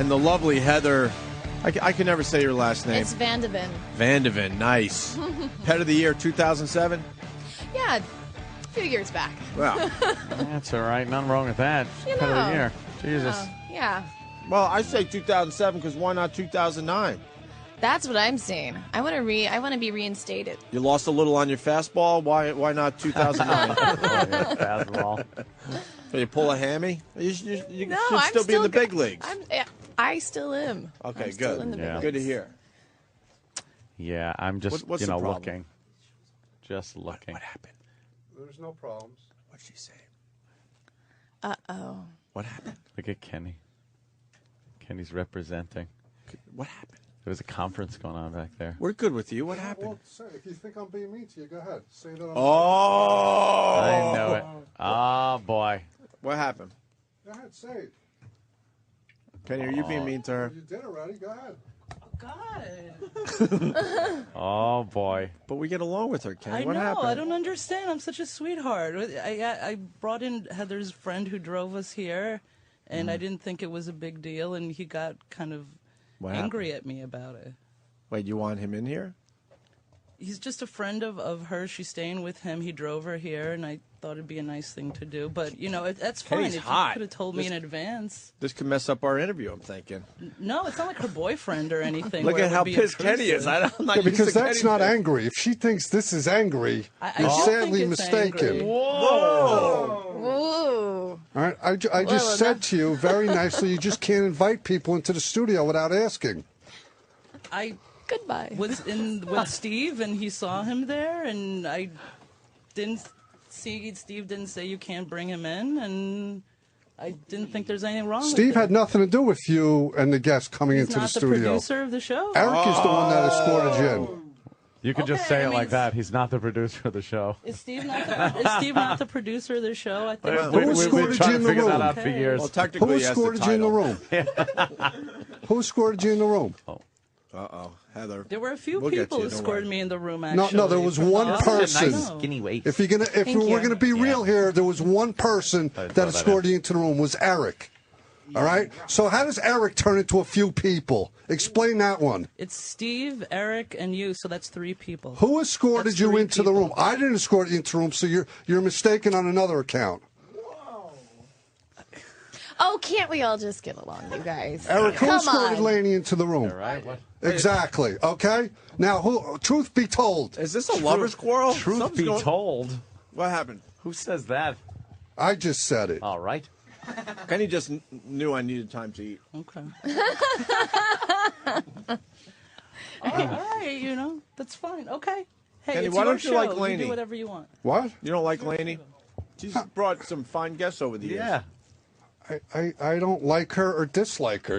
And the lovely Heather, I can never say your last name. It's Vandeven. Vandeven, nice. Pet of the Year 2007? Yeah, a few years back. Wow. That's all right. Nothing wrong with that. You Pet of the know. Year. Jesus. Yeah. Well, I say 2007 because why not 2009? That's what I'm saying. I want to be reinstated. You lost a little on your fastball. Why not 2009? Fastball. So you pull a hammy? You No, should I'm still be in the big leagues. I still am. Okay, I'm still good. in the big Yeah. Good to leagues. hear. Yeah, I'm just, What's the problem? looking. Just looking. What happened? There's no problems. What'd she say? Uh-oh. What happened? Look at Kenny. Kenny's representing. What happened? There was a conference going on back there. We're good with you. What happened? Well, say, if you think I'm being mean to you, go ahead. Say that. Oh! I know it. Oh, boy. What happened? Go ahead, say it. Kenny, are you being mean to her? You did already. Go ahead. God. Oh, boy. But we get along with her, Kenny. I What know. happened? I don't understand. I'm such a sweetheart. I brought in Heather's friend who drove us here, and I didn't think it was a big deal, and he got kind of What angry at me about it. Wait, you want him in here? He's just a friend of hers. She's staying with him. He drove her here, and I thought it'd be a nice thing to do. But, that's fine. Kenny's If hot. you could have told me in advance. This could mess up our interview, I'm thinking. No, it's not like her boyfriend or anything. Look where at it how would be pissed Kenny is. intrusive. I'm not Yeah, used because to that's Kenny's not face. angry. If she thinks this is angry, I you're don't sadly think it's mistaken. angry. Whoa! Ooh. All right, I just said to you very nicely, you just can't invite people into the studio without asking. I Goodbye. was in with Steve, and he saw him there, and I didn't see. Steve didn't say you can't bring him in, and I didn't think there's anything wrong. Steve with had it. nothing to do with you and the guests coming He's into the not the studio. producer of the show. Eric is the one that escorted you in. You could just Okay, say I it mean, like that. He's not the producer of the show. Is Steve not the producer of the show? I think. Who We've been escorted trying you to in the figure that room? out for Okay. years. Well, Who technically, yes, the escorted you in the title. room? Who escorted you in the room? Uh-oh, Heather. There were a few We'll get people you, who don't escorted worry. me in the room. No, Actually, there was from one the- person. No. Skinny waist. If we're Thank gonna you. be real here, there was one person throw that that escorted you into the room was Eric. All right. So how does Eric turn into a few people? Explain that one. It's Steve, Eric, and you. So that's 3 people. Who escorted That's you 3 into the people. room? I didn't escort you into the room, so you're mistaken on another account. Oh, can't we all just get along, you guys? Eric, who Come escorted on. Laney into the room? All right. What? Exactly. Okay. Now, who? Truth be told, Is this a lover's quarrel? Truth Something's be going- told, What happened? who says that? I just said it. All right. Kenny just knew I needed time to eat. Okay. All right, that's fine. Okay. Hey, Kenny, it's why your don't you show. like You Lainey? do whatever you want. What? You don't like Laney? She's brought some fine guests over the years. Yeah. I don't like her or dislike her.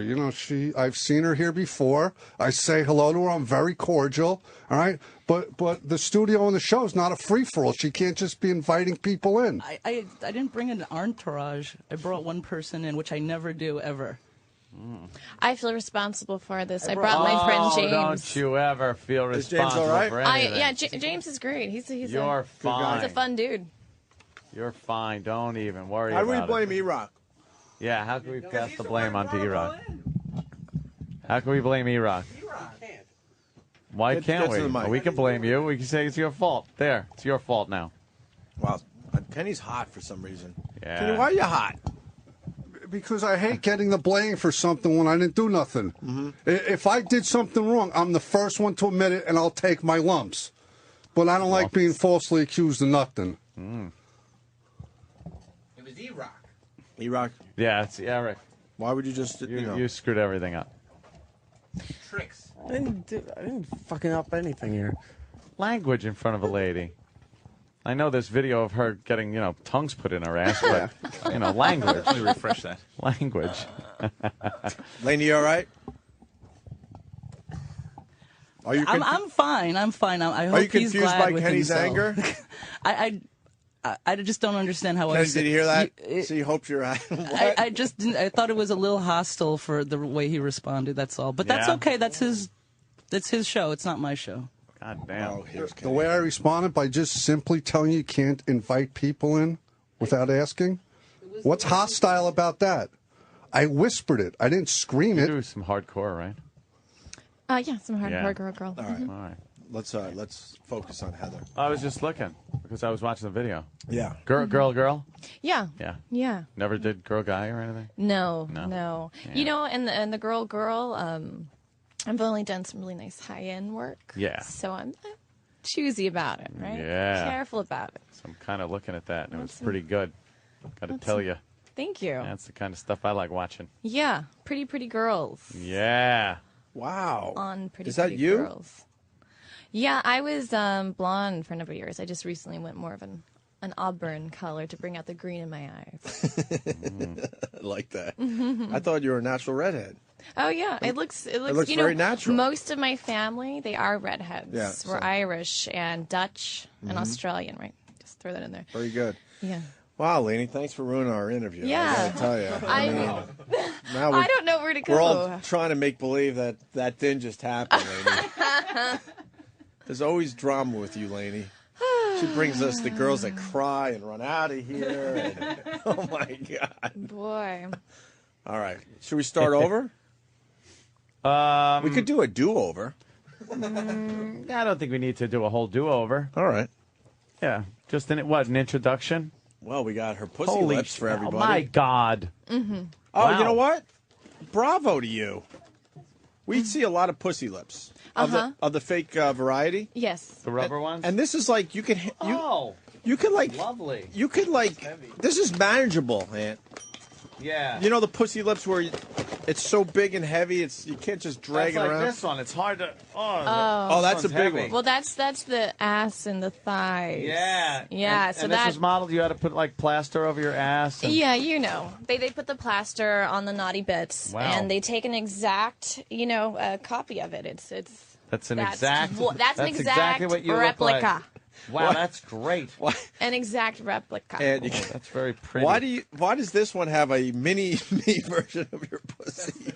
I've seen her here before. I say hello to her. I'm very cordial. All right. But the studio and the show is not a free for all. She can't just be inviting people in. I didn't bring an entourage. I brought one person in, which I never do ever. I feel responsible for this. I brought my friend James. Don't you ever feel Is James responsible all right? for anything. James is great. He's You're a fine. fun dude. You're fine. Don't even worry How do about we blame it. E-Rock? Yeah, how can we pass the blame onto E-Rock? How can we blame E-Rock? Why Get can't to the we? mic. We can blame you. We can say it's your fault. There. It's your fault now. Wow, Kenny's hot for some reason. Yeah. Kenny, why are you hot? Because I hate getting the blame for something when I didn't do nothing. Mm-hmm. If I did something wrong, I'm the first one to admit it, and I'll take my lumps. But I don't like being falsely accused of nothing. It was E-Rock. E-Rock, Yeah, it's Eric. why would you just, You screwed everything up. Tricks. I didn't fucking up anything here. Language in front of a lady. I know there's video of her getting, tongues put in her ass, but, language. Let me refresh that. Language. Laney, you all right? Are you I'm fine. I'm fine. I hope Are you he's confused glad by with Kenny's himself. anger? I just don't understand how Kenny, did you hear that? You- See, hopes you're right. I just didn't. I thought it was a little hostile for the way he responded. That's all. But that's Yeah. okay. That's his show. It's not my show. God damn. Oh, here's The Kenny. way I responded by just simply telling you can't invite people in without asking? What's hostile about that? I whispered it. I didn't scream You it. do some hardcore, right? Yeah, some hardcore girl. All right. Mhm. All right. Let's focus on Heather. I was just looking because I was watching the video. Yeah. Girl. Yeah. Yeah. Yeah. Never did girl guy or anything. No. Yeah. You know, and the girl. I've only done some really nice high-end work. Yeah. So I'm choosy about it, right? Yeah. Careful about it. So I'm kind of looking at that, and it was That's pretty good. Got to tell you, Thank you. that's the kind of stuff I like watching. Yeah. Pretty girls. Yeah. Wow. On pretty Is that pretty you? girls. Yeah, I was blonde for a number of years. I just recently went more of an auburn color to bring out the green in my eyes. I like that. I thought you were a natural redhead. Oh yeah, it looks looks you very know, natural. Most of my family, they are redheads. Yeah, We're so- Irish and Dutch and Australian, right? Just throw that in there. Very good. Yeah. Wow, Laney, thanks for ruining our interview. Yeah. I gotta tell you. Now I don't know where to go. We're all trying to make believe that didn't just happen, Laney. There's always drama with you, Laney. She brings us the girls that cry and run out of here. And, oh my God. Boy. All right. Should we start over? We could do a do-over. I don't think we need to do a whole do-over. All right. Yeah. Just an introduction? Well, we got her pussy Holy lips for oh everybody. my God. Mm-hmm. Oh, Wow. you know what? Bravo to you. We see a lot of pussy lips of the fake variety, Yes. The rubber ones? and this is like you could like lovely. you could like this is manageable, man. Yeah. You know the pussy lips where it's so big and heavy, you can't just drag That's it like around. this one. It's hard to. Oh, that's a one's big heavy. one. Well, that's the ass and the thighs. Yeah. Yeah. And, so and that. this was modeled. You had to put like plaster over your ass. And, Yeah, you know, they put the plaster on the naughty bits, Wow. and they take an exact, copy of it. It's That's an that's exact. that's an exact exactly what you replica. Look like. Wow, that's great. Why? An exact replica. And That's very pretty. why does this one have a mini version of your pussy?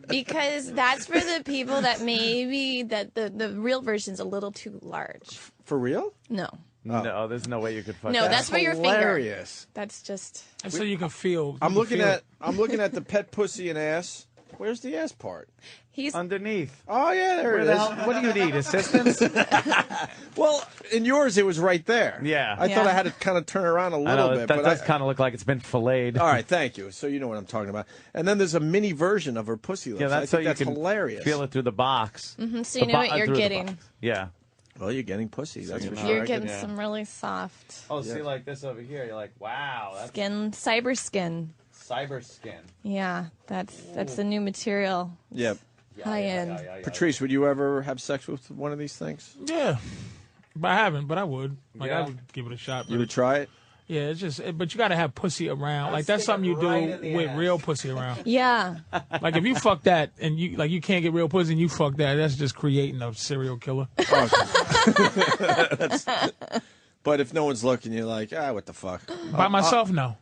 Because that's for the people that maybe that the real version's a little too large. For real? No, No, there's no way you could fuck no, that. that's for your finger. Hilarious. That's just. So you can feel. I'm looking at the pet pussy and ass. Where's the ass part? He's underneath. Oh yeah, there Where it the is. hell? What do you need? Assistance? Well, in yours it was right there. Yeah. I thought I had to kind of turn around a I little know bit, that but does kind of look like it's been filleted. all right, thank you. So you know what I'm talking about. And then there's a mini version of her pussy lips. Yeah, that's I so think you that's can hilarious. feel it through the box. so you know what you're through the getting. box. Yeah. Well, you're getting pussy. That's for sure. You're I getting could- some really soft Oh, see, like this over here. You're like, wow, that's skin, cyber skin. cyber skin. Yeah, that's the new material. Yeah. High end. Patrice, would you ever have sex with one of these things? Yeah, but I haven't. But I would. Like Yeah. I would give it a shot. You would try it? Yeah, it's just. But you got to have pussy around. Like that's something you do right in the with ass. real pussy around. Yeah. Like if you fuck that and you can't get real pussy and you fuck that, that's just creating a serial killer. But if no one's looking, you're like, what the fuck? By myself, no.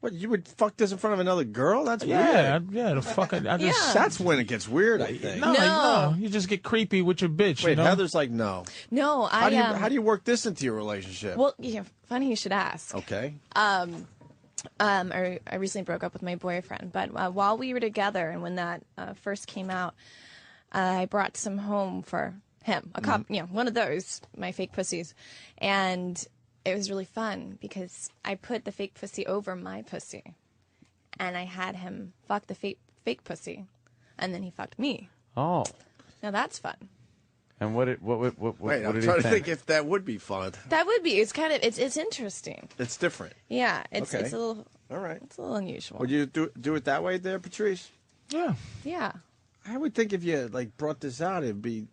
What, you would fuck this in front of another girl? That's Yeah, weird. yeah. The fuck. I just. Yeah. That's when it gets weird, I think. No, No. you just get creepy with your bitch. Wait, you know? Heather's like, no. No, How do you work this into your relationship? Well, yeah, funny you should ask. Okay. I recently broke up with my boyfriend, but while we were together and when that first came out, I brought some home for him, a cup, one of those, my fake pussies, and it was really fun because I put the fake pussy over my pussy, and I had him fuck the fake pussy, and then he fucked me. Oh. Now that's fun. And what Wait, what I'm did trying he to think if that would be fun. That would be. It's kind of. It's interesting. It's different. Yeah. It's Okay. it's a little. All right. It's a little unusual. Would you do it that way there, Patrice? Yeah. Yeah. I would think if you brought this out, it'd be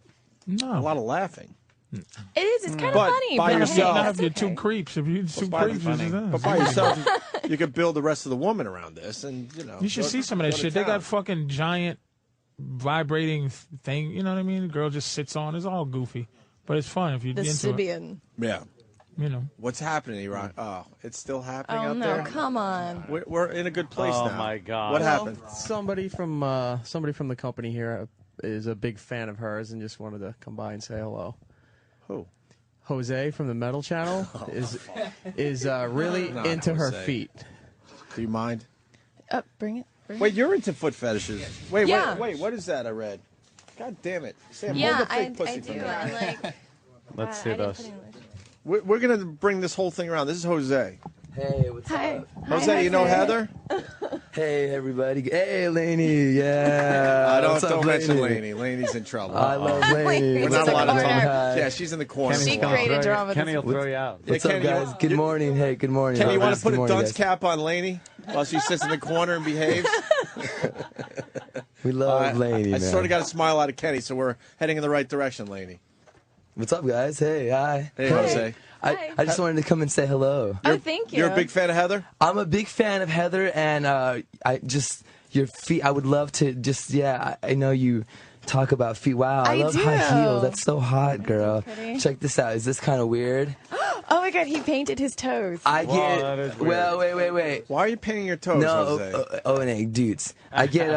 No. a lot of laughing. It is. It's kind of But funny. by but yourself- hey, Not if that's you're okay. two creeps. If you're two By- creeps, it's just But by yourself, you could build the rest of the woman around this, and You should see some of that go to shit. They town. got fucking giant vibrating thing. You know what I mean? The girl just sits on. It's all goofy, but it's fun if you're The into it. Sibian. Yeah. You know. What's happening, Iran? Oh, it's still happening Oh out no! there. Come on. We're in a good place Oh, now. my God. What Well, happened? Somebody from the company here is a big fan of hers and just wanted to come by and say hello. Who? Jose from the Metal Channel is really Not into her Jose. feet. Do you mind? Bring it. Wait, you're into foot fetishes. Wait, Yeah. wait, what is that I read? God damn it. Sam, hold Yeah, the fake I pussy do. from me. I like. Let's I see didn't this. put any lotion. We're going to bring this whole thing around. This is Jose. Hey, what's Hi. up? Jose, you know Heather? Hey, everybody. Hey, Lainey. Yeah. Don't What's up, mention Lainey? Lainey. Lainey's in trouble. I love Lainey. We're She's not in allowed the to talk. corner. Yeah, she's in the corner. She gonna created throw you- drama. Kenny will throw you out. What's Yeah, up, Kenny, guys? Good morning. Hey, good morning. Kenny, you want Good to put a morning, dunce guys. cap on Lainey while she sits in the corner and behaves? We love Lainey, I man. sort of got a smile out of Kenny, so we're heading in the right direction, Lainey. What's up, guys? Hey, hi. Hey, Jose. I just wanted to come and say hello. Oh, thank you. You're a big fan of Heather? I'm a big fan of Heather, and I just your feet. I would love to just I know you talk about feet. Wow, I love do. high heels. That's so hot, girl. pretty. Check this out. Is this kind of weird? Oh my God, he painted his toes. I Whoa, get. that is weird. Well, wait. Why are you painting your toes, No, Jose? and dudes. I get.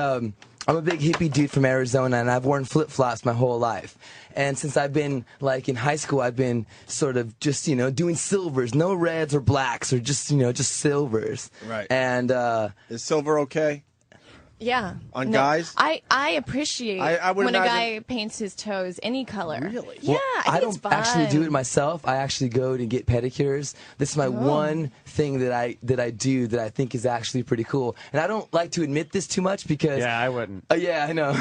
I'm a big hippie dude from Arizona, and I've worn flip-flops my whole life. And since I've been, like, in high school, I've been sort of just, doing silvers. No reds or blacks or just, just silvers. Right. And, Is silver okay? Yeah. On guys? I appreciate I would when a imagine- guy paints his toes any color. Really? Yeah, I think don't it's fun. actually do it myself. I actually go to get pedicures. This is my one thing that I do that I think is actually pretty cool. And I don't like to admit this too much because Yeah, I wouldn't. yeah, I know.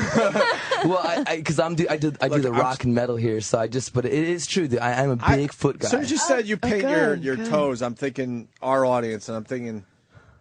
Well, because I do the rock and metal here, so but it is true that I'm a big foot guy. As soon as you said you paint good, your good. toes, I'm thinking our audience, and I'm thinking,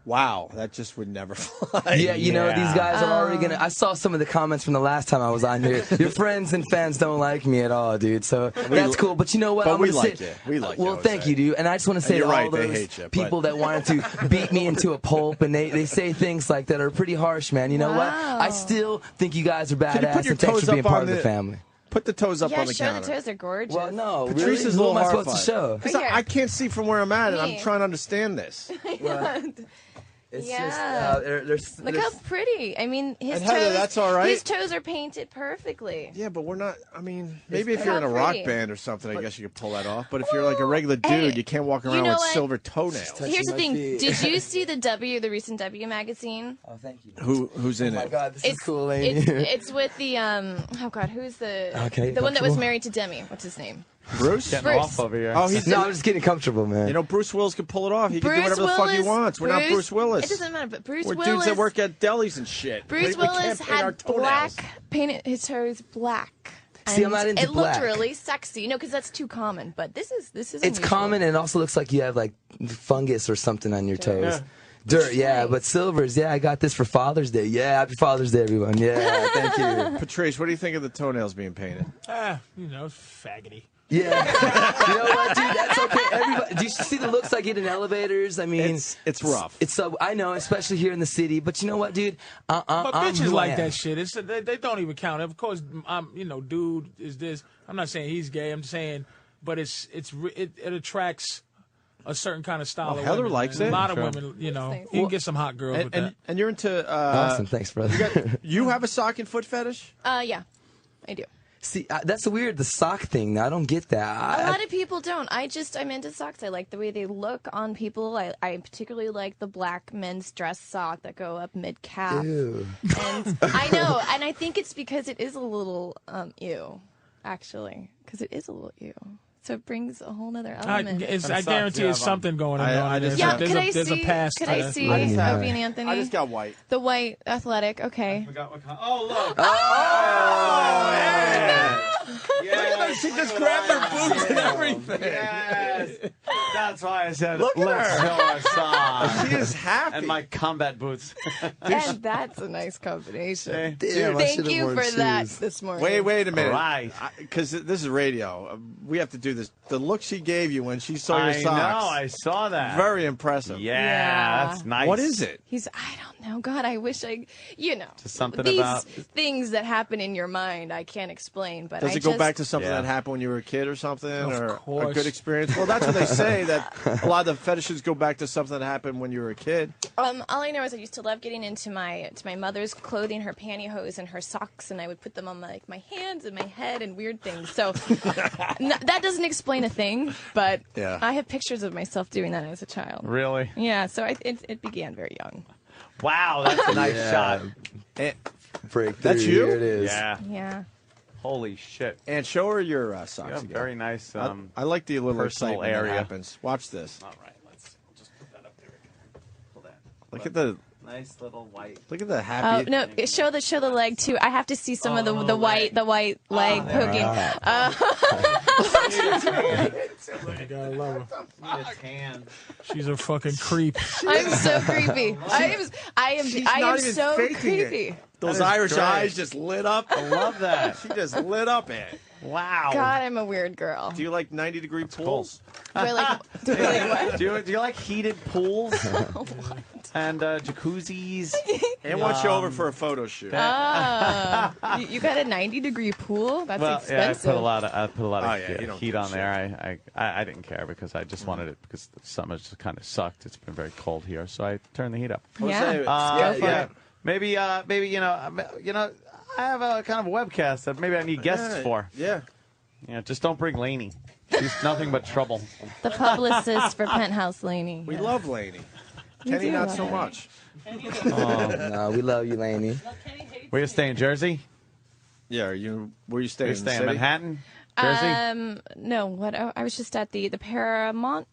wow, that just would never fly. Yeah, these guys are already Oh. gonna. I saw some of the comments from the last time I was on here. Your friends and fans don't like me at all, dude. So that's cool. But you know what? But I'm we gonna like say- you. We like you, Well, thank Jose. you, dude. And I just want to say to you're all right, they those hate you, but- people that wanted to beat me into a pulp, and they say things like that are pretty harsh, man. You know what? Wow. I still think you guys are Can you badass, put your and thanks toes for being up part on of the family. Put the toes up Yeah, on the show counter. the toes are gorgeous. Well, no, Patrice really? is a Who little am I supposed to horrified. show? 'Cause Here. I can't see from where I'm at, and I'm Me. trying to understand this. It's Yeah. just Look how pretty. I mean, his And toes. Heather, that's all right. His toes are painted perfectly. Yeah, but we're not. I mean, maybe if It's you're in a not rock pretty. band or something, I guess you could pull that off. But if you're like a regular dude, Hey, you can't walk you around know with what? silver toenails. Here's the my thing. feet. Did you see the recent W magazine? Oh, thank you. Who's in Oh my it? God, this is cool, Amy. It's with the oh God, who's the Okay, the one that was comfortable. married to Demi? What's his name? Bruce? Getting Bruce. off over here. Oh, he's No, I'm just getting comfortable, man. You know, Bruce Willis can pull it off. He can do Bruce whatever the fuck he Willis- wants. We're not Bruce Willis. It doesn't matter, but Bruce We're Willis. dudes that work at delis and shit. Bruce we can't Willis paint our had toenails. painted his toes black. See, I'm And not into it black. looked really sexy, because that's too common. But this is It's unusual. common, and it also looks like you have like fungus or something on your toes. Dirt, yeah, nice. but silvers, yeah, I got this for Father's Day. Yeah, happy Father's Day, everyone. Yeah, thank you. Patrice, what do you think of the toenails being painted? Faggoty. Yeah, you know what, dude? That's okay. Everybody, do you see the looks I get in elevators? I mean, It's rough. It's so I know, especially here in the city. But you know what, dude? But I'm bitches who I like am. that shit. They don't even count. Of course, dude is this. I'm not saying he's gay. I'm saying, but it attracts a certain kind of style. Well, of Heather women. likes And it. A lot of Sure. women, you Thanks. can get some hot girls with that. And you're into. Awesome, thanks, brother. You have a sock and foot fetish? Yeah, I do. See, that's weird. The sock thing. Now, I don't get that. A lot of people don't. I'm into socks. I like the way they look on people. I particularly like the black men's dress sock that go up mid calf. Ew. And I know, and I think it's because it is a little ew, actually, because it is a little ew. So it brings a whole nother element. I guarantee there's something going on. I There's just- Yeah, there's could a, I there's see? a past. Could to I that. see I didn't know Opie that. and Anthony? I just got white. The white athletic. Okay. Forgot what kind. Oh, look. Yes. She just grabbed her boots and everything. Yes. That's why I said, Look at let's her. show our socks. She is happy. And my combat boots. And that's a nice combination. Damn, I Thank should've you worn for that shoes. this morning. Wait a minute. Right. Because this is radio. We have to do this. The look she gave you when she saw your I socks. know. I saw that. Very impressive. Yeah. That's nice. What is it? I don't know. God, I wish Just something these about- things that happen in your mind, I can't explain. But Does I it go just, back to something Yeah. that happened when you were a kid or something? or a course. good experience? Well, that's what they say, that a lot of the fetishes go back to something that happened when you were a kid. all I know is I used to love getting into my mother's clothing, her pantyhose and her socks, and I would put them on my hands and my head and weird things. So that doesn't explain a thing, but Yeah. I have pictures of myself doing that as a child. Really? Yeah, so it began very young. Wow, that's a nice shot. And, Breakthrough. That's you? Here it is. Yeah. Yeah. Holy shit. and show her your socks Yeah, again. very nice. I like the little personal excitement area. that happens. Watch this. All right, let's just put that up there again. Hold that. Look at the Nice little white. look at the Oh happy. no! Show the leg too. I have to see some of the white leg poking. I gotta love her. Need a tan. She's a fucking creep. I'm so creepy. I am not even so faking creepy. it. Those That is Irish great. eyes just lit up. I love that. She just lit up it. Wow. God, I'm a weird girl. Do you like 90-degree pools? Do I like what? Do you like heated pools and jacuzzis? And want you over for a photo shoot. You got a 90-degree pool? That's Well, yeah, expensive. I put a lot of Oh, yeah, you don't heat give a on there. I didn't care because I just wanted it because the summer just kind of sucked. It's been very cold here, so I turned the heat up. Yeah. Go for Yeah, it. maybe you know, I have a kind of a webcast that maybe I need guests for. Yeah. Yeah, just don't bring Lainey. She's nothing but trouble. The publicist for Penthouse Laney. We love Lainey. Kenny, do not love so her. much. No, we love you, Lainey. Where you stay in Jersey? Yeah, where you staying? You in stay the in city? Manhattan? Jersey? No, what? I was just at the Paramount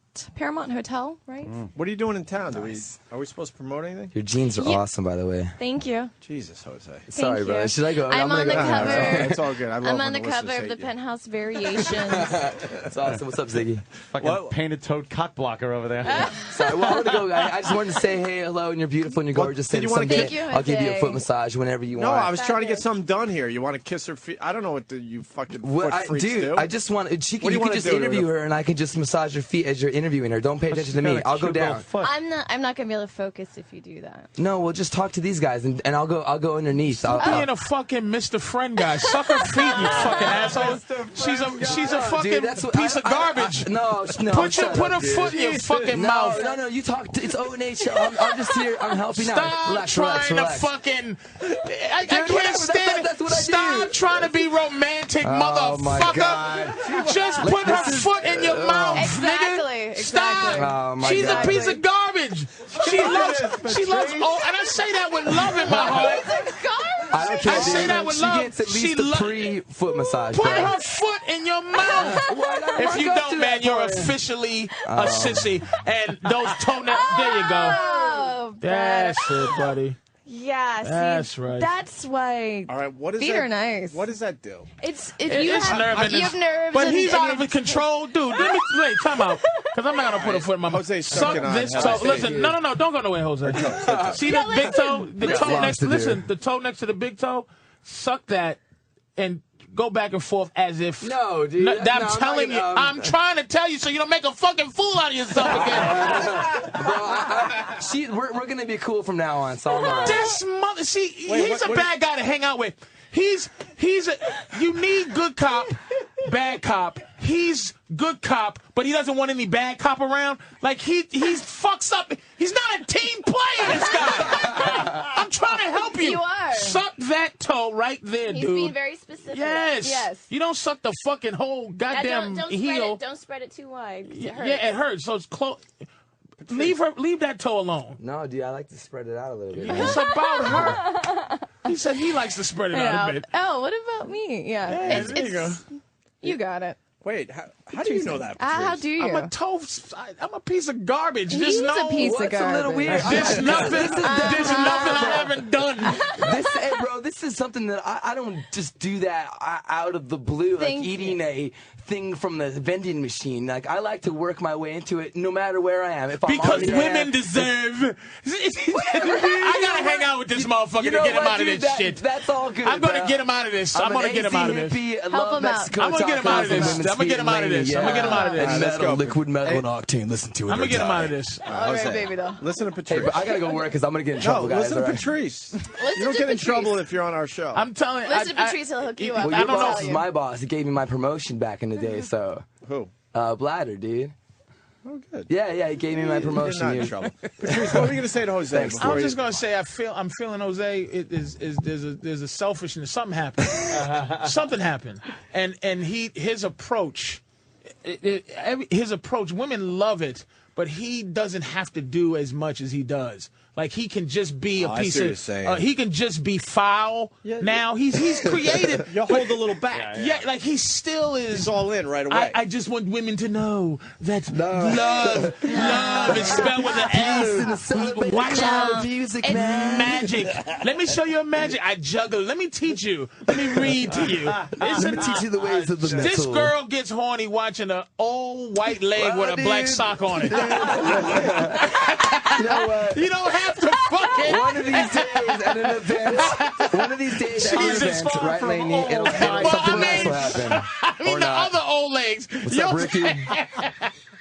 Hotel, right? What are you doing in town? Are we supposed to promote anything? Your jeans are Yeah. awesome, by the way. Thank you. Jesus, Jose. Sorry, you. bro. Should I go? I'm gonna on the go. cover. It's all good. I love I'm when on the listeners cover of hate the you. Penthouse Variations. That's awesome. What's up, Ziggy? Fucking What? painted toed cock blocker over there. Sorry, well, I want to go. I just wanted to say hey, hello, and you're beautiful, and you're gorgeous. did you and wanna someday Thank you, I'll give you a Jose. foot massage whenever you No, want. I was trying to get Fabulous. something done here. You want to kiss her feet? I don't know what you fucking foot freaks dude, do. I just want. What do You you can wanna just do to interview her? her, and I can just massage her feet as you're interviewing her. Don't pay attention to She's me. got a I'll go cute little down. foot. I'm not gonna be able to focus if you do that. No, we'll just talk to these guys, and I'll go underneath. Being a fucking Mr. Friend guy. Suck her feet, you fucking asshole. She's a fucking Dude, that's what, piece of garbage. No, Put shut her up, dude. foot in your fucking No, mouth. no, you talk. It's O&H. I'm just here. I'm helping out. Stop Relax, trying relax. to fucking. I Dude, can't whatever, stand that's it. what I Stop do. trying to be romantic, Oh, my motherfucker. God. Just put her foot in your mouth, Exactly, nigga. exactly. Stop. Oh, my She's God. a piece of garbage. She loves. Oh, and I say that with love in my heart. I don't care. I say dude. that with she love. gets at She least a lo- pre-foot massage. Put bro. her foot in your mouth. If you don't, man, you're officially a sissy. And those toenails. There you go. Oh, That's it, buddy. yeah. See, That's right. That's why All right, what is feet that? are nice. What does that do? It's It's you have nerves. But and- he's and out of you're- control, dude. Let me wait, time out, because I'm not gonna put a foot in my mouth. Jose's Suck sucking on this it. toe. Jose. Listen, no, don't go nowhere, Jose. See No, the big toe, the Got toe lots next. to do. Listen, the toe next to the big toe. Suck that and go back and forth as if. No, dude. I'm No, I'm not telling you. gonna, I'm trying to tell you so you don't make a fucking fool out of yourself again. Bro, we're gonna be cool from now on. So I'm all right. This mother, see, Wait, he's what- a bad guy to hang out with. You need good cop, bad cop. He's good cop, but he doesn't want any bad cop around. Like he fucks up. He's not a team player. This guy. I'm trying to help you. You are. Suck that toe right there, He's dude. being very specific. Yes. Yes. You don't suck the fucking whole Now, goddamn don't heel. spread it. Don't spread it too wide. 'Cause it hurts. Yeah, it hurts. So it's close. Leave that toe alone. No, dude, I like to spread it out a little bit. It's about her. He said he likes to spread it out a bit. Oh, what about me? Yeah. Yeah, there you go. You got it. Wait, how do you know that? How Patrice? do you? I'm a piece of garbage. He's There's no, a piece of What's a garbage. little weird? There's nothing. There's nothing I haven't done. Hey, bro, this is something that I don't just do that out of the blue, like Thank eating a thing from the vending machine. Like, I like to work my way into it no matter where I am. If I'm Because on the women air, deserve. I gotta hang out with this motherfucker you to know get him what, out of dude? this shit. That's all good. I'm gonna bro. get him out of this. I'm gonna get him out of this. Hippie, Help love him out. Mexico I'm gonna get him out of tacos, this. women's I'm gonna get him feet, out of this. lady, I'm gonna get him out of yeah. this. And Let's metal, go. liquid metal, and octane. Listen to it. I'm gonna or get him die. out of this. All right, baby doll. Listen to Hey, Patrice. but I gotta go work because I'm gonna get in no, trouble, guys. listen to all right? Patrice. You don't to get in Patrice. trouble if you're on our show. I'm telling. Listen to Patrice. He'll hook you up. Well, I your don't know. boss is my boss. He gave me my promotion back in the day, so Who? Bladder, dude. Oh, good. Yeah, he gave me my You're promotion. not in you- trouble. Patrice, what were you going to say to Jose? Thanks. I before was you- just gonna say I'm feeling Jose. There's a selfishness. Something happened. Something happened, and his approach. His approach. Women love it, but he doesn't have to do as much as he does. Like he can just be a I piece see what you're of. saying. He can just be foul. Yeah, now he's creative. You hold a little back. Yeah, like he still is. He's all in right away. I just want women to know that love is spelled with an S. Watch out, music, It's man. magic. Let me show you a magic. I juggle. Let me teach you. Let me read to you. Let me teach you the ways of the metal. This girl gets horny watching an old white leg with a black sock on it. You know what? You don't have to fuck it. One of these days at an event, one of these days at an Jesus, event, far right, from Lainey? old. It'll Well, something I nice mean- will happen. I mean, Or the not. other old legs. What's up, Ricky?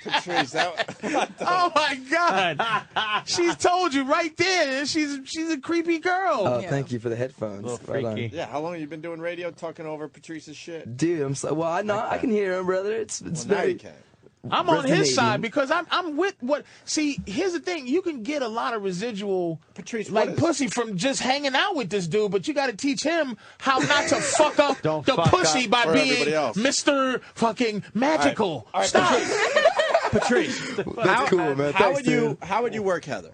Patrice, that, Oh my God! She's told you right there. She's a creepy girl. Oh, thank you for the headphones. Little Right on. freaky. yeah, how long have you been doing radio, talking over Patrice's shit? Dude, I'm so well. I know I can hear him, brother. It's Well, now very. you can. I'm on his resonating. side because I'm with what. See, here's the thing: you can get a lot of residual, Patrice, like what is- pussy from just hanging out with this dude, but you got to teach him how not to fuck up Don't the fuck pussy up by for being everybody else. Mr. fucking magical. All right, Stop. Patrice, That's cool, man. how Thanks, would you dude. how would you work Heather?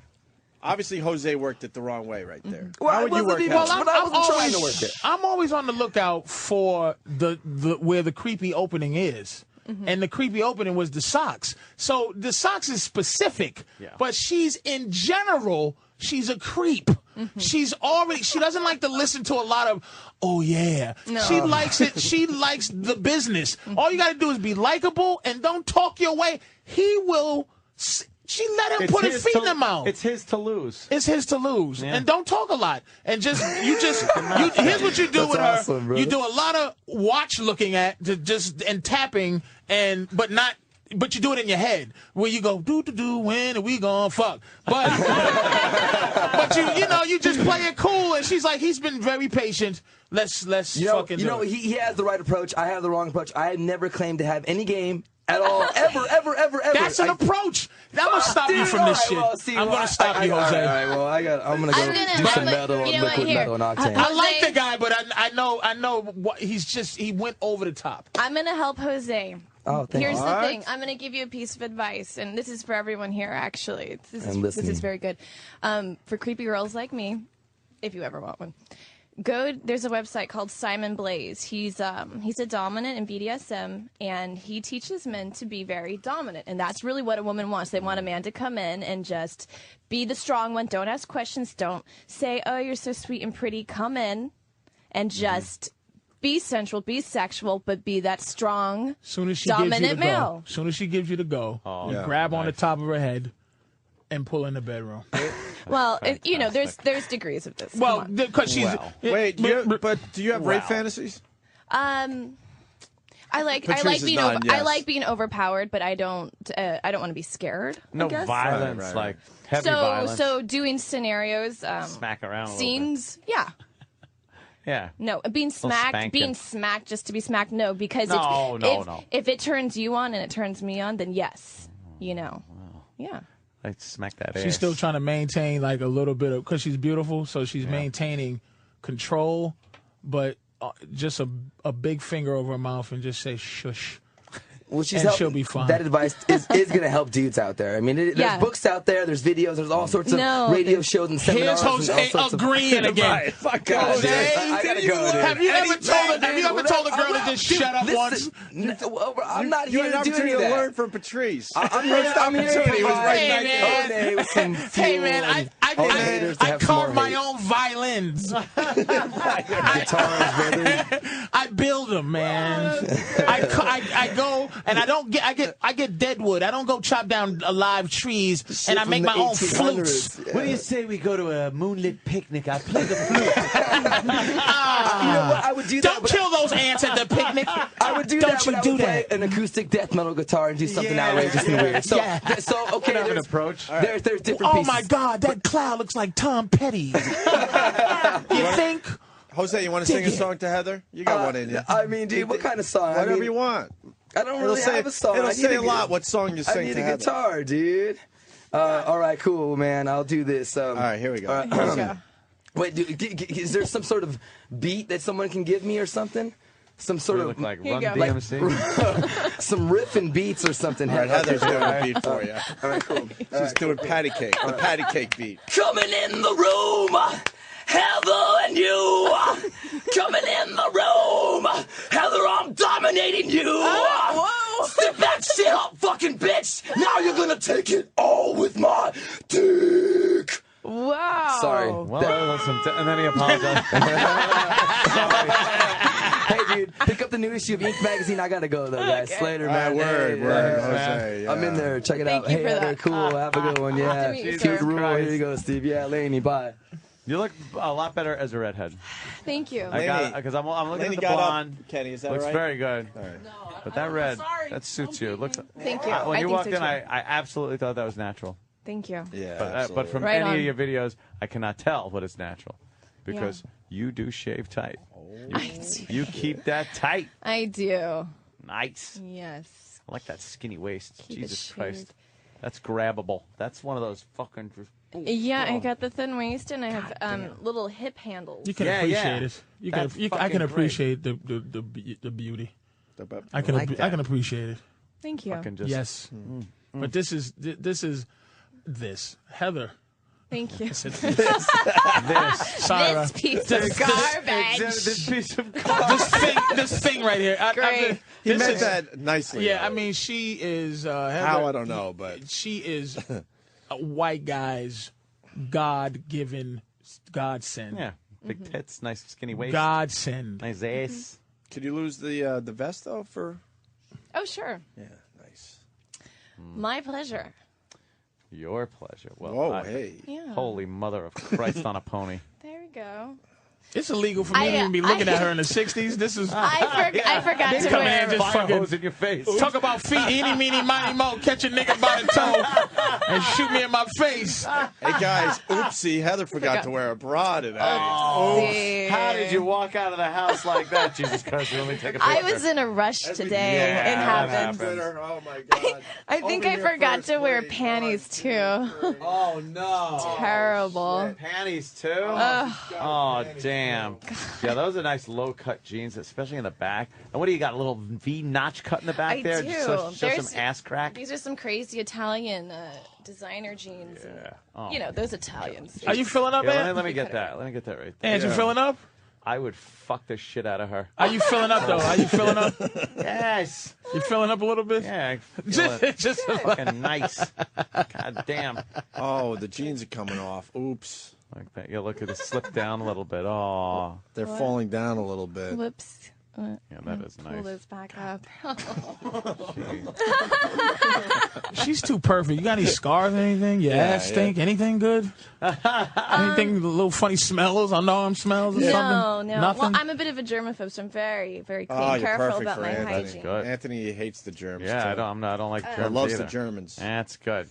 Obviously, Jose worked it the wrong way right there. Well, how I would you wasn't work even- Heather? But I wasn't trying to work it. I'm always on the lookout for the where the creepy opening is. And the creepy opening was the socks. So the socks is specific, but she's in general, she's a creep. She doesn't like to listen to a lot of, oh yeah. No. She likes it. She likes the business. All you got to do is be likable and don't talk your way. He will. She let him put his feet in the mouth. It's his to lose. It's his to lose, and don't talk a lot. And here's what you do That's with awesome, her. brother. You do a lot of watch looking at and tapping, but you do it in your head where you go do when are we gonna fuck, but you just play it cool, and she's like, he's been very patient. Let's fucking do it. He has the right approach. I have the wrong approach. I have never claimed to have any game at all, ever. That's an approach. That will stop you from this shit. I'm gonna stop you, Jose. All right, well, I'm gonna go do some metal, you know what, liquid here. metal and octane. I like the guy, but I know what he went over the top. I'm going to help Jose. Oh, thank Here's you. the thing. I'm going to give you a piece of advice, and this is for everyone here, actually. This I'm listening. is very good. For creepy girls like me, if you ever want one, there's a website called Simon Blaze. He's a dominant in BDSM, and he teaches men to be very dominant. And that's really what a woman wants. They want a man to come in and just be the strong one. Don't ask questions. Don't say, oh, you're so sweet and pretty. Come in and just be sensual, be sexual, but be that strong, Soon as she dominant gives you the male. go, soon as she gives you the go, you grab on the top of her head and pull in the bedroom. Well, there's degrees of this. Well, Come on. because she's Wait, but do you have rape fantasies? I like Patrice is being nodding yes. I like being overpowered, but I don't want to be scared. No I guess. violence, Right. like heavy violence. So doing scenarios, Smack around a little scenes, yeah. Yeah. No, being spanking. smacked just to be smacked, no, because No. if it turns you on and it turns me on, then yes, yeah. Like smack that ass. She's still trying to maintain like a little bit of, because she's beautiful, so she's maintaining control, but just a big finger over her mouth and just say shush. Well, she'll be fine. That advice is going to help dudes out there. I mean, there's books out there, there's videos, there's all sorts of radio shows and seminars. Here's and all Jose sorts agreeing again. Right. Fuck God, Jose. dude. I gotta go, dude. Have you ever told a girl to just shut up once? I'm not You here had an to do any opportunity of to that. learn from Patrice. I'm here to opportunity was right Hey, back man. with some Hey man, I carve my own violins. guitars, brother. I build them, man. I go and I get dead wood. I don't go chop down live trees, and I make my own flutes. What do you say we go to a moonlit picnic? I play the flute. You know what? I would do that. Don't kill those ants at the picnic. I would do Don't that, you but I do would play that. an acoustic death metal guitar and do something outrageous and weird. So, okay, Have an there's, approach. there's different Oh pieces. my God, that cloud looks like Tom Petty. You think? Jose, you want to sing a song to Heather? You got one in you. I mean, dude, what kind of song? Whatever you want. I don't really have a song. It'll I need say a lot what song you I sing need to a Heather. guitar, dude. All right, cool, man. I'll do this. All right, here we go. Wait, dude, is there some sort of beat that someone can give me or something? some sort You of look like Here Run you go. like, some riffing beats or something. All right, Heather's doing a beat for you. All right, cool. She's doing patty cake, the patty cake beat. Coming in the room, Heather and you. Coming in the room, Heather, I'm dominating you. Whoa. Step that shit up, fucking bitch. Now you're gonna take it all with my dick. Wow. Sorry. Well, and then he apologized. Hey, dude, pick up the new issue of Ink magazine. I gotta go though, guys. Okay. Later, All right, man. word, Hey, word, yeah. Jose. Yeah. I'm in there. Check it Thank out. you Hey, for Heather, that. cool. Have a good one. Yeah. meet you, Cute sir. rule. Christ. Here you go, Steve. Yeah, Laney. Bye. You look a lot better as a redhead. Thank you. I got because I'm looking Laney at the got blonde. up. Kenny, is that Looks right? very good. All right. But that red, that suits you. It looks. Thank you. When I you think walked so in, too. I absolutely thought that was natural. Thank you. Yeah, But absolutely. from Right any on. of your videos, I cannot tell what is natural because you do shave tight. You keep that tight. I do. Nice. Yes. I like that skinny waist. Keep it Jesus shaved. Christ. That's grabbable. That's one of those fucking. Ooh, Yeah, I oh. got the thin waist and I have little hip handles. You can Yeah, appreciate yeah. it. You That's can. I fucking can great. appreciate the beauty. I can. like I that. can appreciate it. Thank you. Fucking just, Yes. But this is Heather. Thank you. Sarah. This piece of garbage. This piece of this thing right here. Great. He this meant is- that nicely. Yeah, though. I mean, she is. Heather, How, I don't know, but she is a white guy's God-given godsend. Yeah. Big tits, nice skinny waist. Godsend. Nice ass. could you lose the vest though for? Oh, sure. Yeah, nice. My pleasure. Your pleasure. Well, Whoa, hey. Yeah. Holy mother of Christ on a pony. There we go. It's illegal for me to even be looking at her in the 60s. This is. I forgot They to come in wear. and just Fire fucking hose in your face. talk about feet, eeny, meeny, miny, mo, catch a nigga by the toe and shoot me in my face. Hey guys, oopsie, Heather forgot to wear a bra today. See. How did you walk out of the house like that? Jesus Christ, you only take a picture. I was in a rush today. Yeah, It that happened. happens. Oh my god. I think Over I here forgot first, to wear please. panties too. Oh, no. Terrible. Panties, too? Oh, damn. Yeah, those are nice low-cut jeans, especially in the back. And what do you got, a little V-notch cut in the back I there? do. Just show There's- some ass crack? These are some crazy Italian designer jeans. Yeah. And, Oh. you know, those Italians. Are you filling up, Yeah, Ant? let me get that. Let me get that right there. Ant, you filling up? I would fuck the shit out of her. Are you filling up, though? Are you filling up? Yes. You filling up a little bit? Yeah, I feel it. Just Fucking nice. God damn. Oh, the jeans are coming off. Oops. Like that. Yeah, look at it slip down a little bit. Oh, They're falling down a little bit. Whoops. yeah, that is Pull nice. those back up. She's too perfect. You got any scars or anything? Your ass stink? Anything good? Anything, little funny smells, unarmed smells or No, something? no. Nothing? Well, I'm a bit of a germaphobe, so I'm very, very clean, Oh, you're careful perfect about for my Anthony. hygiene. Good. Anthony hates the germs. Yeah, too. I don't like germs Loves either. the Germans. That's good.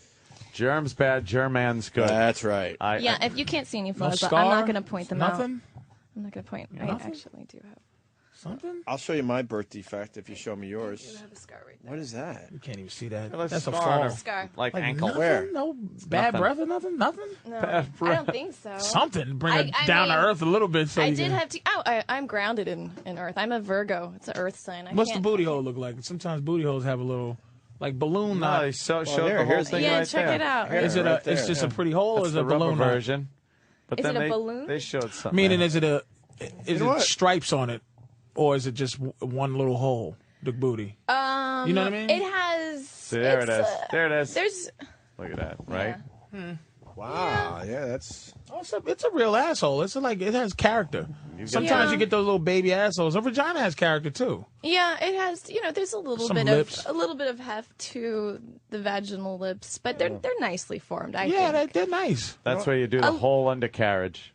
Germs bad, German's good. That's right. Yeah, if you can't see any No flaws, I'm scar? not going to point them out. Nothing? I'm not going to point. I Nothing? actually do have. Something? I'll show you my birth defect if you show me I yours. have a scar right there. What is that? You can't even see that. Well, That's a scar fall. on her, Scar. like Like ankle. nothing? Where? No bad Nothing. breath or nothing? Nothing? No, Bad I breath. don't think so. Something. Bring I- it I down mean, to earth a little bit. So I you did can... have to. Oh, I'm grounded in Earth. I'm a Virgo. It's an Earth sign. What's the can't- booty hole look like? Sometimes booty holes have a little, like balloon No, knot. they show here, the whole here's the- thing Yeah, right check there. it out. Is it right a? It's there, just yeah. a pretty hole, or That's is it the a balloon rubber knot? version. But Is then it a they, balloon? They showed something. Meaning, else. is it know what? stripes on it, or is it just one little hole? The booty. You know what I mean? It has. There it it's, is. There it is. There's. Look at that, right? Wow. Yeah, that's. Oh, it's a real asshole. It's like it has character. Sometimes Yeah. you get those little baby assholes. A vagina has character too. Yeah, it has. You know, there's a little Some bit lips. of a little bit of heft to the vaginal lips, but they're nicely formed. I Yeah, think. they're nice. That's where you do the whole undercarriage.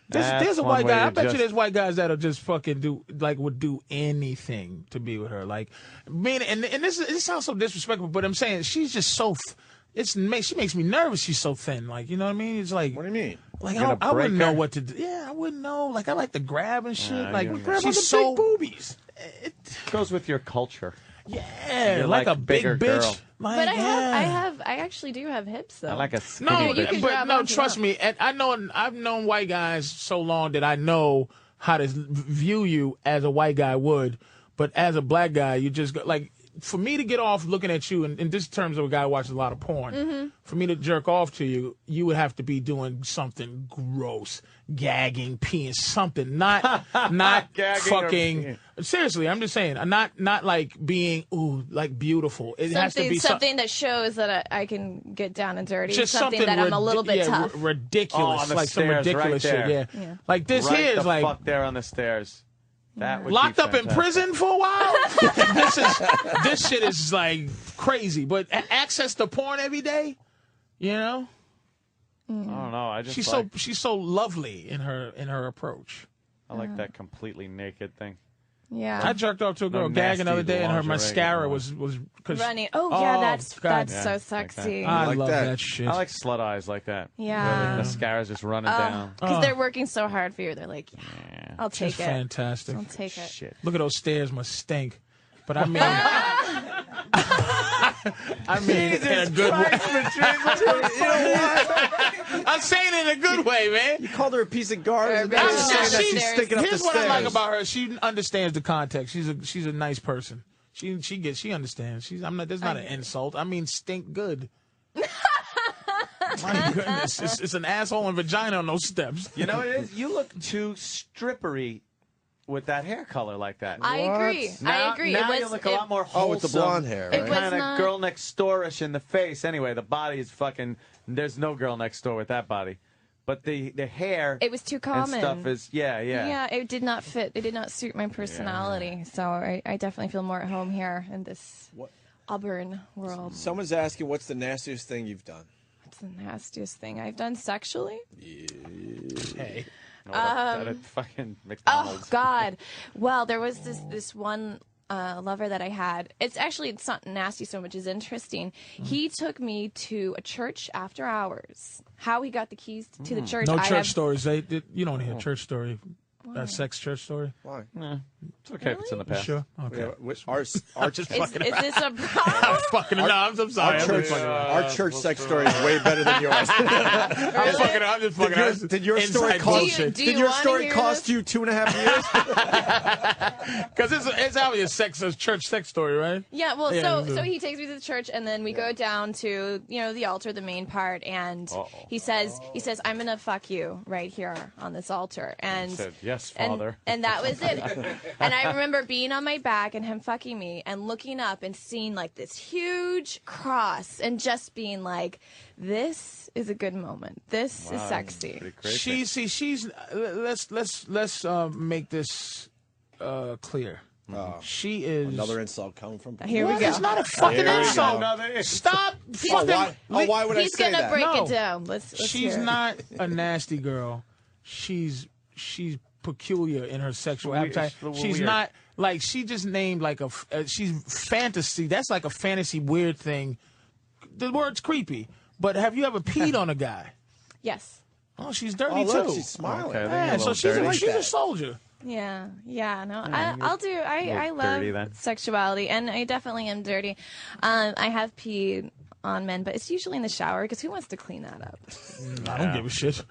There's That's a one white way guy. to I bet you just- there's white guys that'll just fucking would do anything to be with her. Like, and this sounds so disrespectful, but I'm saying she's just so. She makes me nervous. She's so thin. Like, you know what I mean? It's like. What do you mean? Like You're gonna I wouldn't break know her? what to do. Yeah, I wouldn't know. Like I like to grab and shit. Yeah, like you're grab gonna- she's so boobies. Goes with your culture. Yeah, You're like like a a big bigger bitch. girl. Like, But yeah. I actually do have hips though. I like a No, skinny you bitch. can but grab no, onto trust that. me. And I've known white guys so long that I know how to view you as a white guy would, but as a black guy, you just go, like, for me to get off looking at you, in this terms of a guy who watches a lot of porn, for me to jerk off to you, you would have to be doing something gross, gagging, peeing, something, not fucking. Seriously, I'm just saying, not like being like beautiful. It has to be something that shows that I can get down and dirty. Just something that I'm a little bit tough. Ridiculous, like some ridiculous shit. Yeah, like this right here is like fuck there on the stairs. That would locked be up in fantastic. prison for a while. This shit is like crazy. But access to porn every day, you know. I don't know. I just She's so lovely in her approach. I like that completely naked thing. Yeah. I jerked off to a girl gagging the other day, and her mascara was running. Oh yeah, God. that's so sexy. I like love that. that shit. I like slut eyes like that. Yeah. Where the mascara's just running down. Because they're working so hard for you. They're like, yeah, I'll take Just it. fantastic. I'll take it. Shit. Look at those stairs must stink. But I mean, in a good way. I'm saying it in a good way, man. You called her a piece of garbage. And I'm now you're saying that she's sticking up the Here's stairs. what I like about her. She understands the context. She's a nice person. She understands. There's not an insult. I mean, stink good. My goodness, it's an asshole and vagina on those steps. You know what it is? You look too strippery with that hair color like that. I agree. Now, I agree. Now you look a lot more wholesome. Oh, with the blonde hair, It right? was Kind of not- girl next door-ish in the face. Anyway, the body is fucking. There's no girl next door with that body, but the hair. It was too common. And stuff is yeah. Yeah, it did not fit. It did not suit my personality. So I definitely feel more at home here in this Auburn world. Someone's asking, what's the nastiest thing you've done? It's the nastiest thing I've done sexually. Hey. At fucking Oh McDonald's. God! Well, there was this one lover that I had. It's not nasty so much as interesting. He took me to a church after hours. How he got the keys to the church? No church stories. You don't hear church story. Sex church story. Why? It's okay if it's in the past. Sure. Okay. Our Just Is fucking. this a problem? I'm fucking. No, I'm sorry. our church sex story is way better than yours. I'm just fucking. Did your story inside cost? bullshit. Do you Did your wanna story hear cost this? you 2.5 years? Because it's obviously a church sex story, right? Yeah, well, Yeah, so he takes me to the church, and then we go down to the altar, the main part, and he says, I'm gonna fuck you right here on this altar, and Said, yes, and- Father. and that was it. And I remember being on my back and him fucking me, and looking up and seeing like this huge cross, and just being like, this is a good moment. This is sexy. Pretty crazy. She's. Let's make this clear. She is Another insult coming from. Here we What? go. It's not a fucking Here we insult. go. Another insult. Stop fucking. Why would I He's say gonna that? break No. it down. Let's She's hear it. not a nasty girl. She's peculiar in her sexual Weird. appetite. She's a little She's weird. not like she just named like she's fantasy. That's like a fantasy weird thing. The word's creepy. But have you ever peed on a guy? Yes. Oh, she's dirty Oh, look, too. she's smiling. Okay, then Yeah, you're a so little she's dirty. she's a soldier. Yeah, no, I'll do. I love dirty then. sexuality, and I definitely am dirty. I have peed on men, but it's usually in the shower because who wants to clean that up? I don't give a shit.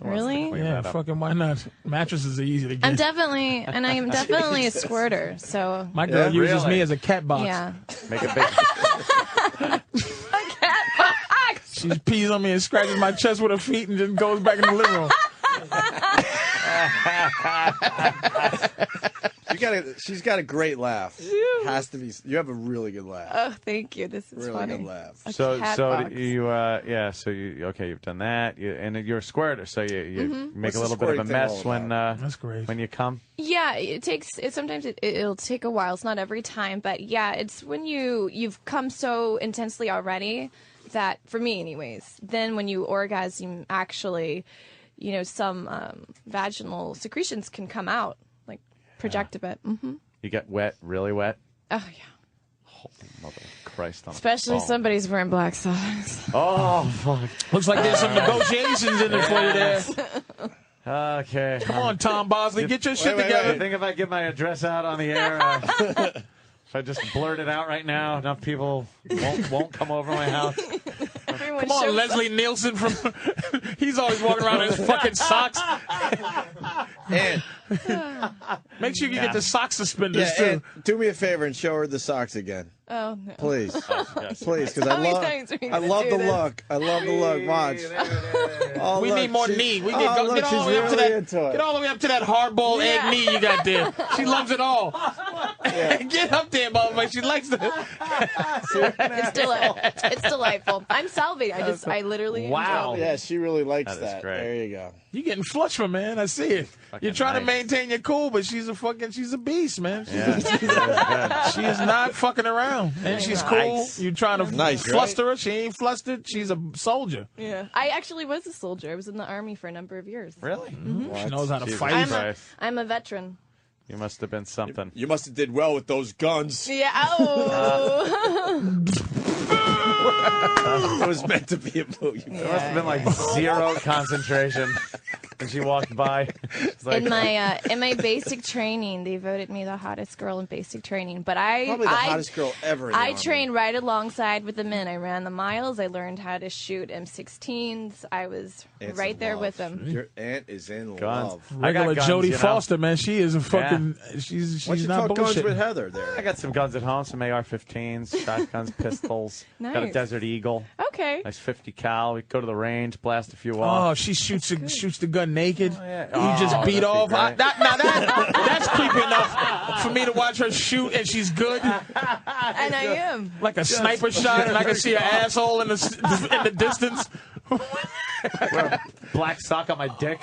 Really? Yeah, fucking why not? Mattresses are easy to get. I am definitely a squirter. So My girl uses really? me as a cat box. yeah, Make a big. She pees on me and scratches my chest with her feet and just goes back in the living room. She's got a great laugh. Has to be. You have a really good laugh. oh, thank you. This is Really funny. good laugh. A So cat so box. you okay, you've done that. And you're a squirter, so you make What's a the little bit of a squirting thing mess all when That's great. when you come. Yeah, sometimes it'll take a while. It's not every time, but yeah, it's when you've come so intensely already that, for me anyways, then when you orgasm, actually, some vaginal secretions can come out, like project a bit. Mm-hmm. You get wet, really wet. Oh yeah. Mother of Christ on a Especially ball. if somebody's wearing black socks. Oh fuck. Looks like there's some negotiations in it for you there. Okay. Come on, Tom Bosley, get your shit I together. think if I get my address out on the air, if I just blurt it out right now, enough people won't come over my house. everyone Come on, shows Leslie Nielsen from. He's always walking around in his fucking socks. And Make sure you get the sock suspenders too. and do me a favor and show her the socks again. Oh no. Please. Please, because How many times are we I gonna love do the this? look. I love the look. Watch. Oh, We look, need more she- knee. We oh, get, look, get all she's the way up to really that. into it. Get all the way up to that hard-boiled egg Yeah. knee you got there. She loves it all. Get up there, motherfucker. She likes the. It's delightful. I'm salivating. I literally. Wow. Yeah, she really likes That is that. great. There you go. You getting flushed, my man. I see it. You're trying to nice. maintain your cool, but she's a beast, man. Yeah. She is not fucking around, and she's cool. Nice. You trying to Nice, fluster her? She ain't flustered. She's a soldier. Yeah. I actually was a soldier. I was in the army for a number of years. Really? She knows how to Jesus fight. Christ. I'm a veteran. You must have been something. You must have did well with those guns. Yeah. Oh. It was meant to be a movie. There must have been like zero concentration when she walked by. She's like, In my basic training, they voted me the hottest girl in basic training. But Probably the hottest girl ever in the I Army. trained right alongside with the men. I ran the miles. I learned how to shoot M16s. I was Aunt's right in there love. with them. Your aunt is in Guns. love. I got Regular guns, Jodie you know? Foster, man. She is a fucking. She's Why don't you not talk guns bullshit. with Heather there? I got some guns at home, some AR-15s, shotguns, pistols. Got a Nice. Desert Eagle. Okay. Nice 50 cal. We go to the range, blast a few Oh, off. she shoots the gun naked. yeah. You just Oh, beat that'd be off. great. That's creepy enough for me to watch her shoot, and she's good, And I am. like a sniper shot, and I can see her asshole in the distance. Black sock on my dick.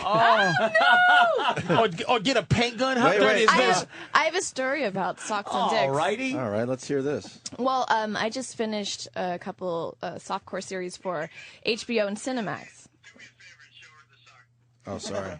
Or get a paint gun. How Wait, dirty wait. is I this? have a story about socks and dicks. Alrighty. All right, let's hear this. Well, I just finished a couple softcore series for HBO and Cinemax. Oh, sorry.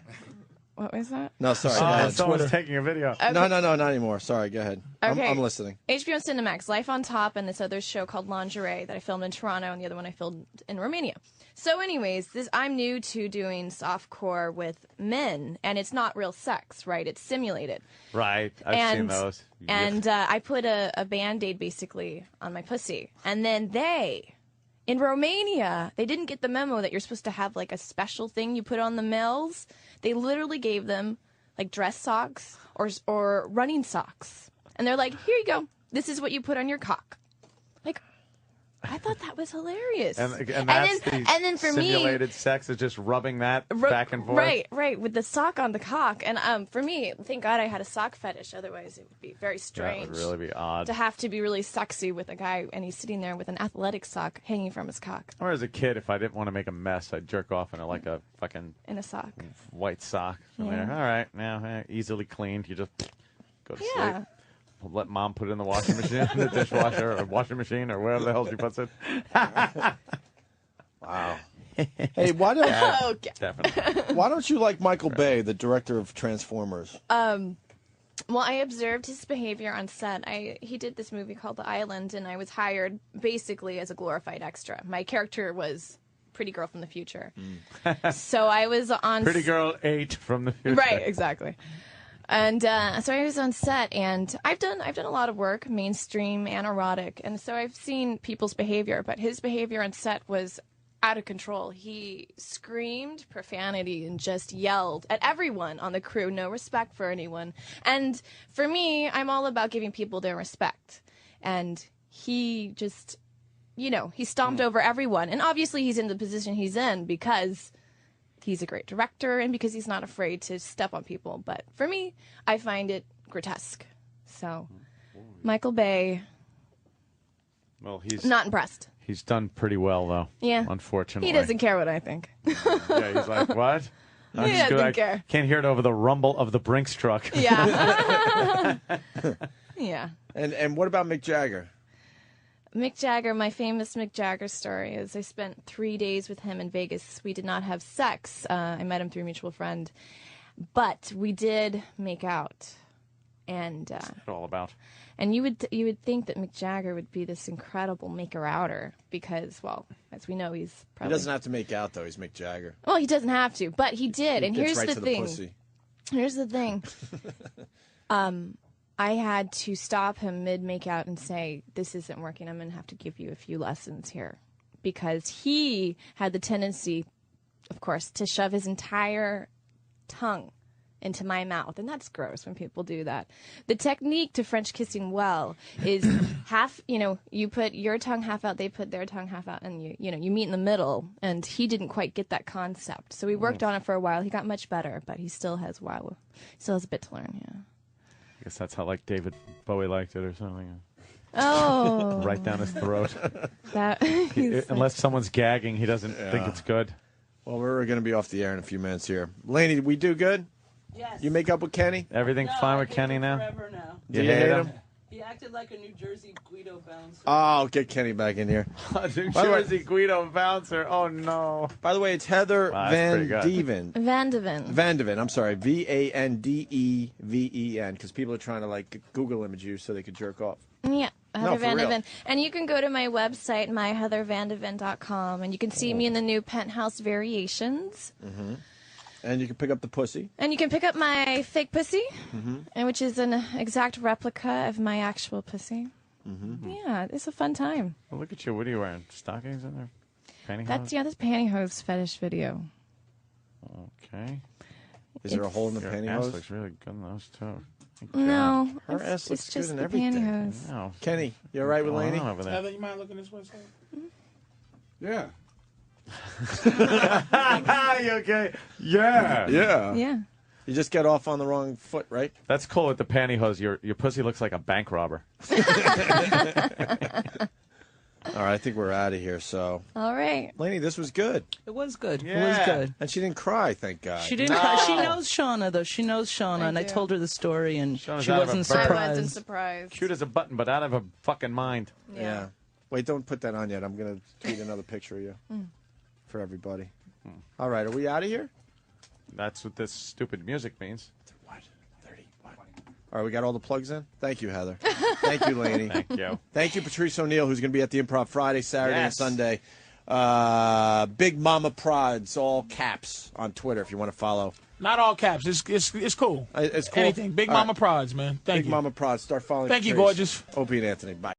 What was that? No, sorry. Go Oh, ahead. someone's taking a video. No, not anymore. Sorry, go ahead. Okay. I'm listening. HBO and Cinemax, Life on Top, and this other show called Lingerie that I filmed in Toronto, and the other one I filmed in Romania. So, anyways, I'm new to doing softcore with men, and it's not real sex, right? It's simulated. Right. I've seen those. And I put a Band-Aid basically on my pussy, and then in Romania, they didn't get the memo that you're supposed to have like a special thing you put on the males. They literally gave them like dress socks or running socks. And they're like, here you go. This is what you put on your cock. Like, I thought that was hilarious. And that's and then for simulated sex is just rubbing that me, back and forth. right, with the sock on the cock. And for me, thank God I had a sock fetish. Otherwise, it would be very That strange. would really be odd. to have to be really sexy with a guy, and he's sitting there with an athletic sock hanging from his cock Or as a kid, if I didn't want to make a mess, I'd jerk off in a fucking in a sock. white sock. And Yeah. there, all right, now easily cleaned. You just go to Yeah. sleep. Let mom put it in the washing machine, the dishwasher, or washing machine, or wherever the hell she puts it. Wow. Hey, why don't you like Michael Bay, the director of Transformers? Well, I observed his behavior on set. He did this movie called The Island, and I was hired basically as a glorified extra. My character was Pretty Girl from the Future. So I was on Pretty Girl 8 from the future. Right, exactly. And so I was on set, and I've done a lot of work, mainstream and erotic, and so I've seen people's behavior, but his behavior on set was out of control. He screamed profanity and just yelled at everyone on the crew, no respect for anyone. And for me, I'm all about giving people their respect. And he just, he stomped over everyone. And obviously he's in the position he's in because he's a great director and because he's not afraid to step on people. But for me, I find it grotesque. So, Michael Bay, Well, he's not impressed. He's done pretty well, though. Yeah. Unfortunately. He doesn't care what I think. Yeah, he's like, what? I'm He just doesn't I care. Can't hear it over the rumble of the Brinks truck. Yeah. Yeah. And what about Mick Jagger? Mick Jagger, my famous Mick Jagger story is I spent 3 days with him in Vegas. We did not have sex. I met him through a mutual friend. But we did make out. And What's it all about? and you would think that Mick Jagger would be this incredible maker-outer because, well, as we know, he's He probably... doesn't have to make out, though. He's Mick Jagger. Well, he doesn't have to, but he did. And Gets here's right the to thing. pussy. Here's the thing. I had to stop him mid-make-out and say, this isn't working. I'm going to have to give you a few lessons here because he had the tendency, of course, to shove his entire tongue into my mouth, and that's gross when people do that. The technique to French kissing well is half, you put your tongue half out, they put their tongue half out, and you meet in the middle, and he didn't quite get that concept. So we worked on it for a while. He got much better, but he still has a bit to learn, yeah. I guess that's how like David Bowie liked it or something. Oh. Right down his throat. He's Unless someone's gagging, he doesn't think it's good. Well, we're going to be off the air in a few minutes here. Lainey, we do good? Yes. You make up with Kenny? Everything's No, fine I with hate Kenny him now? forever now. Do you hate him? He acted like a New Jersey Guido bouncer. Oh, get Kenny back in here. New By the way- Jersey Guido bouncer. Oh, no. By the way, it's Heather Wow, that's pretty good. Vandeven. Vandeven, I'm sorry, Vandeven, because people are trying to like Google image you so they could jerk off. Yeah, Heather for real. Vandeven. And you can go to my website, myheathervandeven.com, and you can see me in the new Penthouse Variations. And you can pick up the pussy. And you can pick up my fake pussy, and which is an exact replica of my actual pussy. Yeah, it's a fun time. Well, look at you. What are you wearing? Stockings in there? Pantyhose? That's pantyhose fetish video. Okay. Is there a hole in the Your ass pantyhose? looks really good in those, too. No, Her ass it's looks good just in the everything. pantyhose. No. Kenny, you all right with What's Lainey? going on over there? Heather, you mind looking this way, sir? Yeah. You okay? Yeah. Yeah. Yeah. You just get off on the wrong foot, right? That's cool with the pantyhose. Your pussy looks like a bank robber. All right, I think we're out of here. So, All right. Lainey, this was good. It was good. It Yeah. was good. And she didn't cry, thank God. She didn't cry. She knows Shauna, though. She knows Shauna, and I do. told her the story, and Shauna's she out of her wasn't bird. I wasn't surprised. surprised. Cute as a button, but out of her fucking mind. Yeah. Wait, don't put that on yet. I'm going to tweet another picture of you for everybody. All right, are we out of here? That's what this stupid music means. What? 30. What? All right, we got all the plugs in? Thank you, Heather. Thank you, Lainey. Thank you. Thank you, Patrice O'Neill, who's going to be at the Improv Friday, Saturday, Yes. and Sunday. Big Mama Prods, all caps on Twitter if you want to follow. Not all caps. It's cool. It's cool. Anything. Big All Mama right. Prods, man. Thank Big you. Mama Prods. Start following Thank you, Patrice. gorgeous. Opie and Anthony. Bye.